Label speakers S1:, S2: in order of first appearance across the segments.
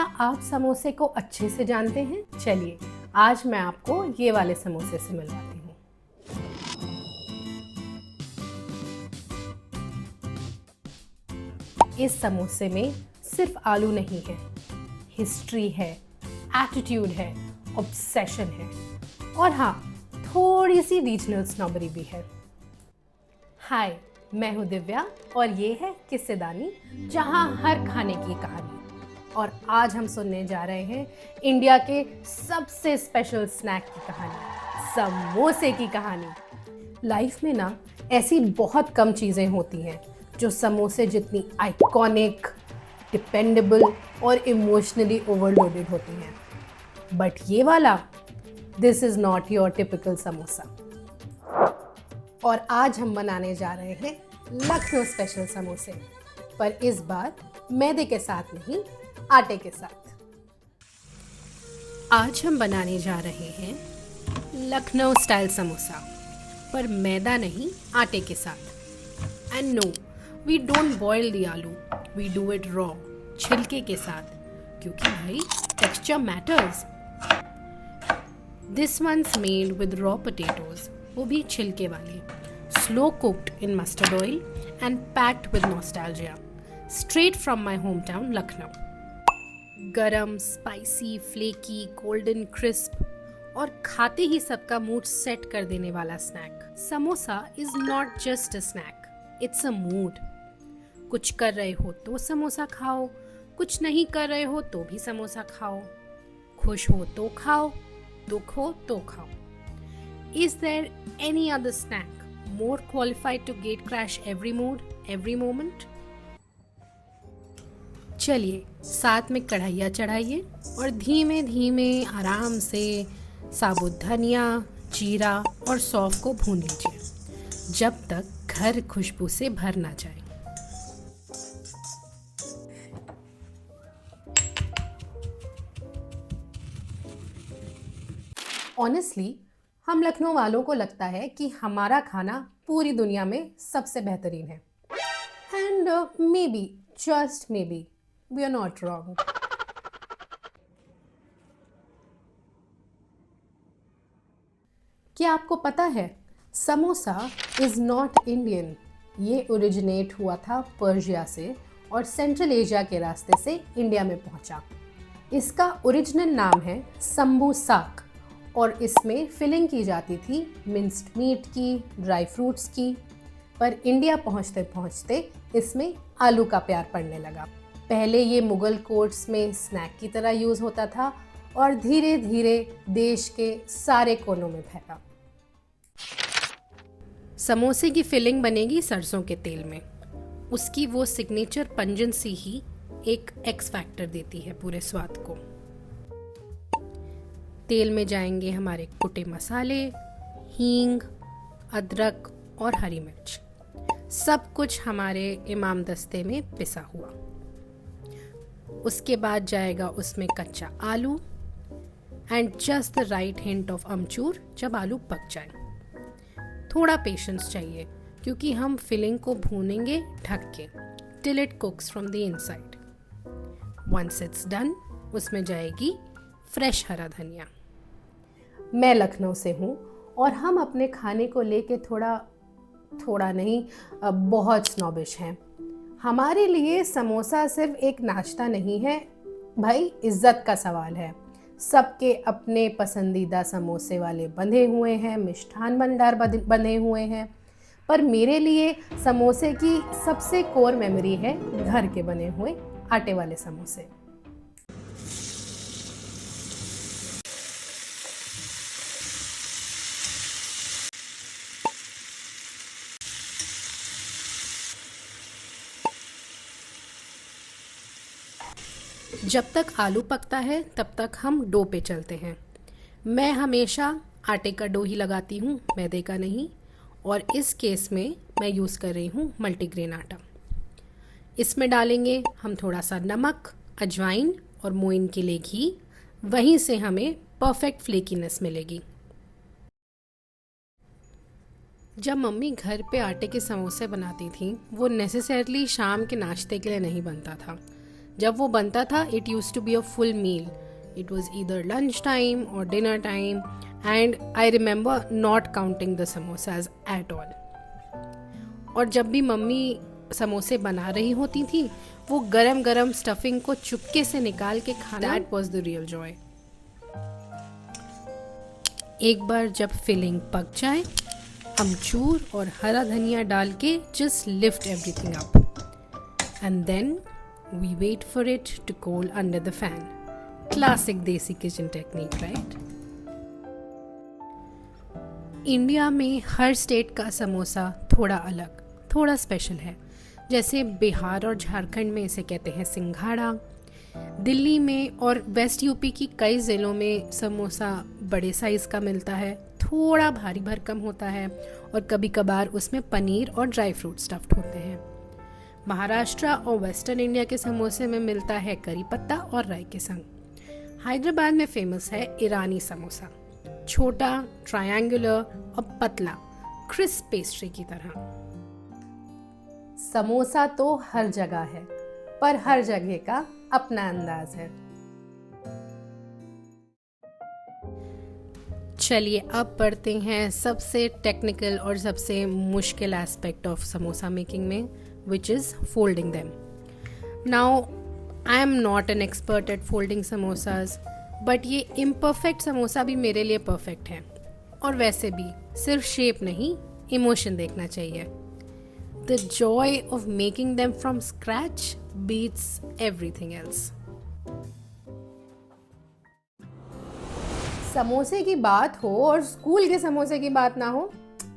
S1: आप समोसे को अच्छे से जानते हैं? चलिए आज मैं आपको ये वाले समोसे से मिलवाती हूँ। इस समोसे में सिर्फ आलू नहीं है, हिस्ट्री है, एटीट्यूड है, ऑब्सेशन है और हाँ, थोड़ी सी रीजनल स्नॉबरी भी है। हाय, मैं हूँ दिव्या और ये है किस्सेदानी, जहाँ हर खाने की कहानी। और आज हम सुनने जा रहे हैं इंडिया के सबसे स्पेशल स्नैक की कहानी, समोसे की कहानी। लाइफ में ना ऐसी बहुत कम चीज़ें होती हैं जो समोसे जितनी आइकॉनिक, डिपेंडेबल और इमोशनली ओवरलोडेड होती हैं। बट ये वाला, this is not your typical samosa. और आज हम बनाने जा रहे हैं लखनऊ स्पेशल समोसे, पर इस बार मैदे के साथ नहीं, आटे के साथ। आज हम बनाने जा रहे हैं लखनऊ स्टाइल समोसा, पर मैदा नहीं, आटे के साथ। And no, we don't boil the aloo, we do it raw, छिलके के साथ, क्योंकि भाई texture matters. This one's made with raw potatoes, वो भी छिलके वाले, slow cooked in mustard oil and packed with nostalgia, straight from my home town Lucknow. Garam, spicy, flaky, golden crisp और खाते ही सबका मूड सेट कर देने वाला snack. Samosa is not just a snack, it's a mood. कुछ कर रहे हो तो समोसा खाओ, कुछ नहीं कर रहे हो तो भी समोसा खाओ, खुश हो तो खाओ, दुख हो तो खाओ। Is there any other snack more qualified to gate crash every mood, every moment? चलिए साथ में कढ़ाइयाँ चढ़ाइए और धीमे धीमे आराम से साबुत धनिया, जीरा और सौंफ को भून लीजिए जब तक घर खुशबू से भर ना जाए। ऑनेस्टली हम लखनऊ वालों को लगता है कि हमारा खाना पूरी दुनिया में सबसे बेहतरीन है। And maybe, just maybe, we are not wrong. क्या आपको पता है समोसा इज नॉट इंडियन? ये ओरिजिनेट हुआ था पर्शिया से और सेंट्रल एशिया के रास्ते से इंडिया में पहुंचा। इसका ओरिजिनल नाम है समबूसाक और इसमें फिलिंग की जाती थी मिंस्ड मीट की, ड्राई फ्रूट्स की। पर इंडिया पहुंचते पहुंचते इसमें आलू का प्यार पड़ने लगा। पहले ये मुगल कोर्ट्स में स्नैक की तरह यूज़ होता था और धीरे धीरे देश के सारे कोनों में फैला। समोसे की फिलिंग बनेगी सरसों के तेल में। उसकी वो सिग्नेचर पंजेंसी ही एक एक्स फैक्टर देती है पूरे स्वाद को। तेल में जाएंगे हमारे कुटे मसाले, हींग, अदरक और हरी मिर्च, सब कुछ हमारे इमाम दस्ते में पिसा हुआ। उसके बाद जाएगा उसमें कच्चा आलू and just the right hint of amchur जब आलू पक जाए। थोड़ा पेशेंस चाहिए क्योंकि हम फिलिंग को भूनेंगे ढक के till it cooks from the inside. Once it's done, उसमें जाएगी फ्रेश हरा धनिया। मैं लखनऊ से हूँ और हम अपने खाने को लेके थोड़ा नहीं, बहुत स्नॉबिश हैं। हमारे लिए समोसा सिर्फ एक नाश्ता नहीं है भाई, इज्जत का सवाल है। सबके अपने पसंदीदा समोसे वाले बंधे हुए हैं, मिष्ठान भंडार बंधे हुए हैं, पर मेरे लिए समोसे की सबसे कोर मेमोरी है घर के बने हुए आटे वाले समोसे। जब तक आलू पकता है तब तक हम डो पे चलते हैं। मैं हमेशा आटे का डो ही लगाती हूँ, मैदे का नहीं, और इस केस में मैं यूज़ कर रही हूँ मल्टीग्रेन आटा। इसमें डालेंगे हम थोड़ा सा नमक, अजवाइन और मोइन के लिए घी। वहीं से हमें परफेक्ट फ्लेकीनेस मिलेगी। जब मम्मी घर पे आटे के समोसे बनाती थी, वो नेसेसरली शाम के नाश्ते के लिए नहीं बनता था। जब वो बनता था it used to be a full meal. It was either lunch time और dinner time and I remember not counting the samosas at all. और जब भी मम्मी समोसे बना रही होती थी वो गरम गरम स्टफिंग को चुपके से निकाल के खाना, that was the real Joy. एक बार जब फिलिंग पक जाए अमचूर और हरा धनिया डाल के just lift everything up and then we wait for it to cool under the fan. Classic desi kitchen technique, right? India में हर स्टेट का समोसा थोड़ा अलग, थोड़ा स्पेशल है. जैसे बिहार और झारखंड में इसे कहते हैं सिंघाड़ा. दिल्ली में और वेस्ट यूपी की कई ज़िलों में समोसा बड़े साइज़ का मिलता है, थोड़ा भारी भरकम होता है और कभी कभार उसमें पनीर और ड्राई फ्रूट स्टफ्ड होते हैं. महाराष्ट्र और वेस्टर्न इंडिया के समोसे में मिलता है करी पत्ता और राई के संग. हैदराबाद में फेमस है ईरानी समोसा, छोटा, ट्रायंगुलर और पतला, क्रिस्प पेस्ट्री की तरह. समोसा तो हर जगह है, पर हर जगह का अपना अंदाज है. चलिए अब पढ़ते हैं सबसे टेक्निकल और सबसे मुश्किल एस्पेक्ट ऑफ समोसा मेकिंग में, which is folding them. Now I am not an expert at folding samosas, but ये इम्परफेक्ट समोसा भी मेरे लिए परफेक्ट है. और वैसे भी सिर्फ शेप नहीं, इमोशन देखना चाहिए. The joy of making them from scratch beats everything else. समोसे की बात हो और स्कूल के समोसे की बात ना हो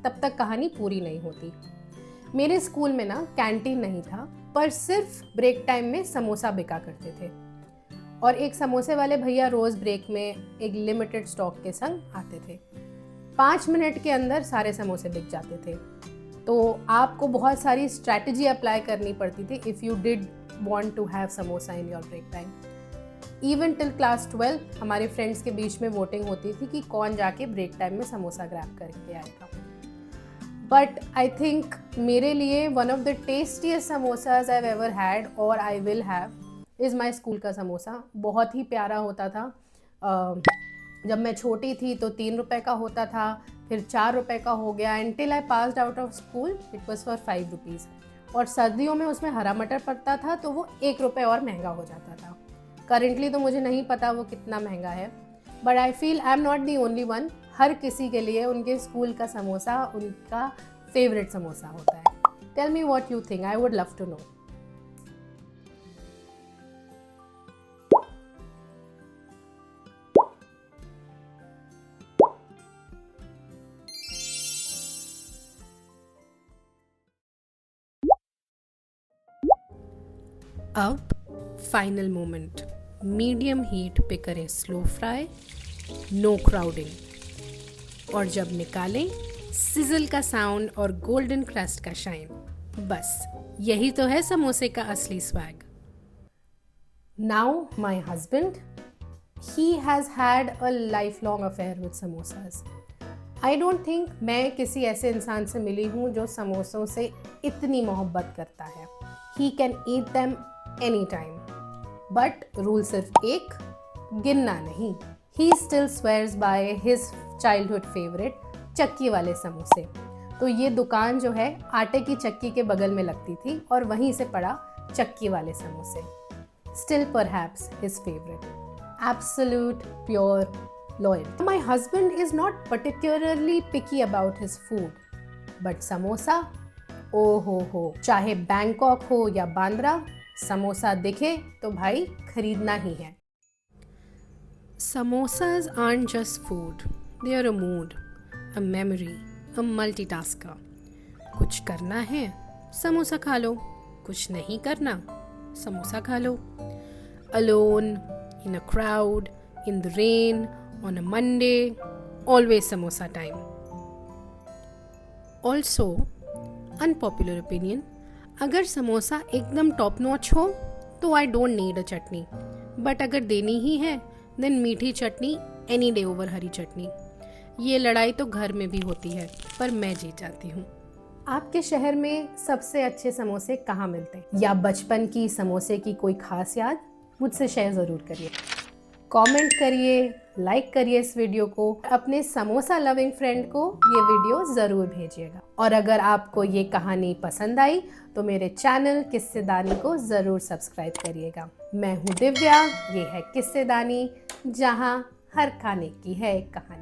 S1: तब तक कहानी पूरी नहीं होती. मेरे स्कूल में ना कैंटीन नहीं था, पर सिर्फ ब्रेक टाइम में समोसा बिका करते थे. और एक समोसे वाले भैया रोज़ ब्रेक में एक लिमिटेड स्टॉक के संग आते थे. 5 मिनट के अंदर सारे समोसे बिक जाते थे. तो आपको बहुत सारी स्ट्रैटेजी अप्लाई करनी पड़ती थी if you did want to have samosa in your break time. Even till class 12 हमारे फ्रेंड्स के बीच में वोटिंग होती थी कि कौन जाके ब्रेक टाइम में समोसा ग्रैब करके आएगा. बट आई थिंक मेरे लिए one of the tastiest samosas I ever had और I will have is my school का समोसा. बहुत ही प्यारा होता था. जब मैं छोटी थी तो 3 रुपए का होता था, फिर 4 रुपए का हो गया. Until I passed out of school it was for 5 rupees. और सर्दियों में उसमें हरा मटर पड़ता था तो वो 1 रुपये और महंगा हो जाता था. करेंटली तो मुझे नहीं पता वो कितना महंगा है, but I feel I am not the only one. हर किसी के लिए उनके स्कूल का समोसा उनका फेवरेट समोसा होता है. Tell me what you think, I would love to know. अब फाइनल मोमेंट, मीडियम हीट पे करें स्लो फ्राई, नो क्राउडिंग. और जब निकालें सिजल का साउंड और गोल्डन क्रस्ट का शाइन. बस यही तो है समोसे का असली swag. Now my husband, he has had a life long affair with samosas. I don't think मैं किसी ऐसे इंसान से मिली हूँ जो समोसों से इतनी मोहब्बत करता है. He can eat them any time. But rule सिर्फ एक, गिनना नहीं. He still swears by his childhood favourite चक्की वाले समोसे. तो ये दुकान जो है आटे की चक्की के बगल में लगती थी और वहीं से पड़ा चक्की वाले समोसे. Still perhaps his favourite. Absolute pure loyalty. My husband is not particularly picky about his food, but samosa, oh ho, चाहे बैंकॉक हो या बांद्रा, समोसा दिखे तो भाई खरीदना ही है. Samosas aren't just food, they are a mood, a memory, a multitasker. कुछ करना है, समोसा खा लो. कुछ नहीं करना, समोसा खा लो. Alone, in a crowd, in the rain, on a Monday, always samosa time. Also, unpopular opinion, अगर समोसा एकदम टॉप नॉच हो तो I don't need a chutney. But अगर देनी ही है देन मीठी चटनी एनी डे ओवर हरी चटनी. ये लड़ाई तो घर में भी होती है पर मैं जीत जाती हूँ. आपके शहर में सबसे अच्छे समोसे कहाँ मिलते हैं, या बचपन की समोसे की कोई खास याद मुझसे शेयर ज़रूर करिए। कमेंट करिए, लाइक करिए इस वीडियो को, अपने समोसा लविंग फ्रेंड को ये वीडियो ज़रूर भेजिएगा। और अगर आपको ये कहानी पसंद आई तो मेरे चैनल किस्सेदानी को ज़रूर सब्सक्राइब करिएगा। मैं हूँ दिव्या, ये है किस्सेदानी, जहाँ हर खाने की है एक कहानी।